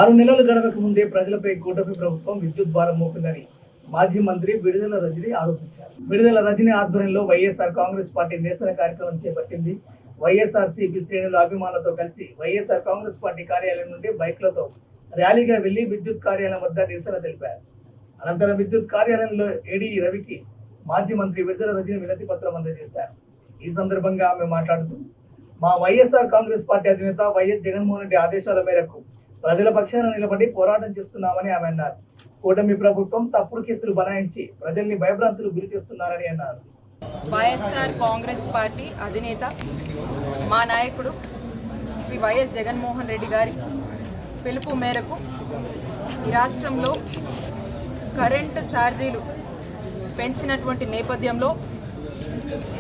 6 నెలలు గడవక ముందే ప్రజలపై కూటమి ప్రభుత్వం విద్యుత్ భారం మోపిందని మాజీ మంత్రి విడుదల రజని ఆరోపించారు. విడుదల రజని ఆధ్వర్యంలో వైఎస్ఆర్ కాంగ్రెస్ పార్టీ నిరసన కార్యక్రమం చేపట్టింది. వైఎస్ఆర్సీపీ శ్రేణుల అభిమానులతో కలిసి వైఎస్ఆర్ కాంగ్రెస్ పార్టీ కార్యాలయం నుండి బైక్లతో ర్యాలీగా వెళ్లి విద్యుత్ కార్యాలయం వద్ద నిరసన తెలిపారు. అనంతరం విద్యుత్ కార్యాలయంలో ఏడీ రవికి మాజీ మంత్రి విడుదల రజని వినతి పత్రం అందజేశారు. ఈ సందర్భంగా ఆమె మాట్లాడుతూ, మా వైఎస్ఆర్ కాంగ్రెస్ పార్టీ అధినేత వైఎస్ జగన్మోహన్ రెడ్డి ఆదేశాల మేరకు ప్రజల పక్షాన నిలబడి పోరాటం చేస్తున్నామని ఆమె అన్నారు. కూటమి ప్రభుత్వం తప్పుడు కేసులు బనాయించి ప్రజల్ని భయభ్రాంతులు గురి చేస్తున్నారని అన్నారు. వైఎస్ఆర్ కాంగ్రెస్ పార్టీ అధినేత మా నాయకుడు శ్రీ వైఎస్ జగన్మోహన్ రెడ్డి గారి పిలుపు మేరకు ఈ రాష్ట్రంలో కరెంటు ఛార్జీలు పెంచినటువంటి నేపథ్యంలో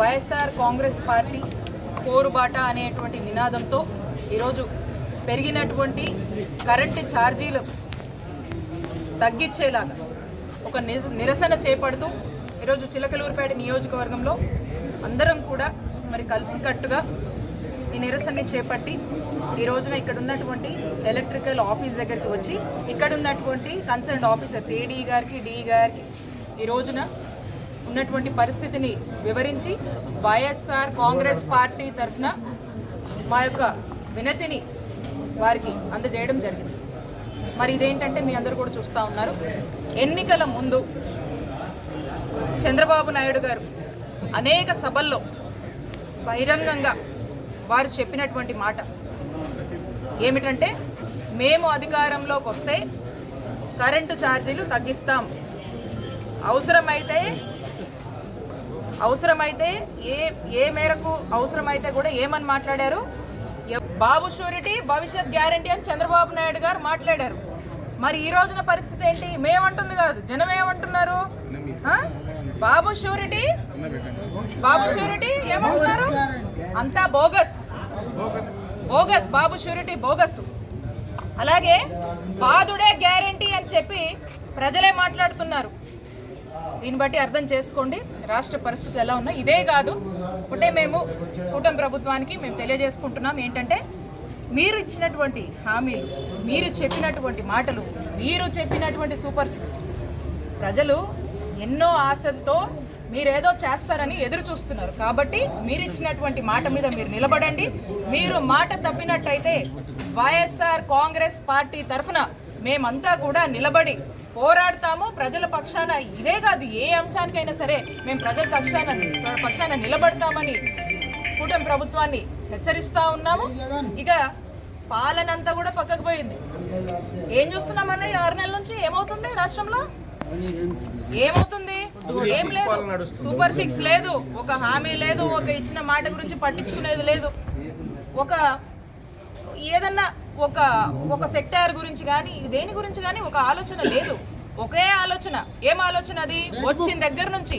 వైఎస్ఆర్ కాంగ్రెస్ పార్టీ పోరుబాట అనేటువంటి నినాదంతో ఈరోజు పెరిగినటువంటి కరెంటు ఛార్జీలు తగ్గించేలాగా ఒక నిరసన చేపడుతూ ఈరోజు చిలకలూరుపేట నియోజకవర్గంలో అందరం కూడా మరి కలిసికట్టుగా ఈ నిరసనని చేపట్టి ఈ రోజున ఇక్కడ ఉన్నటువంటి ఎలక్ట్రికల్ ఆఫీస్ దగ్గరికి వచ్చి ఇక్కడ ఉన్నటువంటి కన్సర్న్ ఆఫీసర్స్ ఏడీ గారికి డిఈ గారికి ఈ రోజున ఉన్నటువంటి పరిస్థితిని వివరించి వైఎస్ఆర్ కాంగ్రెస్ పార్టీ తరఫున మా యొక్క వినతిని వారికి అందజేయడం జరిగింది. మరి ఇదేంటంటే మీ అందరూ కూడా చూస్తూ ఉన్నారు, ఎన్నికల ముందు చంద్రబాబు నాయుడు గారు అనేక సభల్లో బహిరంగంగా వారు చెప్పినటువంటి మాట ఏమిటంటే, మేము అధికారంలోకి వస్తే కరెంటు ఛార్జీలు తగ్గిస్తాం, అవసరమైతే ఏ మేరకు అవసరమైతే కూడా ఏమని మాట్లాడారు, బాబు షూరిటీ భవిష్యత్ గ్యారంటీ అని చంద్రబాబు నాయుడు గారు మాట్లాడారు. మరి ఈ రోజున పరిస్థితి ఏంటి? మేమంటుంది కాదు, జనం ఏమంటున్నారు? బాబు షూరిటీ ఏమంటున్నారు? అంతా బోగస్, బాబు షూరిటీ బోగస్. అలాగే బాదుడే గ్యారంటీ అని చెప్పి ప్రజలే మాట్లాడుతున్నారు. దీన్ని బట్టి అర్థం చేసుకోండి రాష్ట్ర పరిస్థితులు ఎలా ఉన్నాయి. ఇదే కాదు, ఒకటే మేము కూటమి ప్రభుత్వానికి మేము తెలియజేసుకుంటున్నాం ఏంటంటే, మీరు ఇచ్చినటువంటి హామీలు, మీరు చెప్పినటువంటి మాటలు, మీరు చెప్పినటువంటి సూపర్ 6 ప్రజలు ఎన్నో ఆశలతో మీరేదో చేస్తారని ఎదురు చూస్తున్నారు. కాబట్టి మీరు ఇచ్చినటువంటి మాట మీద మీరు నిలబడండి. మీరు మాట తప్పినట్టయితే వైఎస్ఆర్ కాంగ్రెస్ పార్టీ తరఫున మేమంతా కూడా నిలబడి పోరాడతాము ప్రజల పక్షాన. ఇదే కాదు, ఏ అంశానికైనా సరే మేము ప్రజల పక్షాన నిలబడతామని కూటమి ప్రభుత్వాన్ని హెచ్చరిస్తూ ఉన్నాము. ఇక పాలనంతా కూడా పక్కకు పోయింది. ఏం చూస్తున్నామన్న 6 నెలల నుంచి ఏమవుతుంది రాష్ట్రంలో? ఏమవుతుంది? ఏం లేదు, సూపర్ 6 లేదు, ఒక హామీ లేదు, ఒక ఇచ్చిన మాట గురించి పట్టించుకునేది లేదు, ఒక ఏదన్నా ఒక సెక్టార్ గురించి కానీ దేని గురించి కానీ ఒక ఆలోచన లేదు. ఒకే ఆలోచన. ఏం ఆలోచన అది? వచ్చిన దగ్గర నుంచి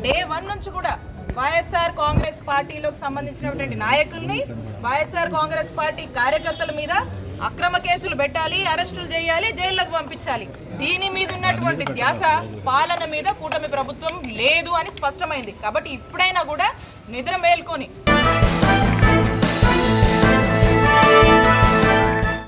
డే 1 నుంచి కూడా వైఎస్ఆర్ కాంగ్రెస్ పార్టీలోకి సంబంధించినటువంటి నాయకుల్ని, వైఎస్ఆర్ కాంగ్రెస్ పార్టీ కార్యకర్తల మీద అక్రమ కేసులు పెట్టాలి, అరెస్టులు చేయాలి, జైళ్లకు పంపించాలి. దీని మీద ఉన్నటువంటి ధ్యాస పాలన మీద కూటమి ప్రభుత్వం లేదు అని స్పష్టమైంది. కాబట్టి ఇప్పుడైనా కూడా నిద్ర మేల్కొని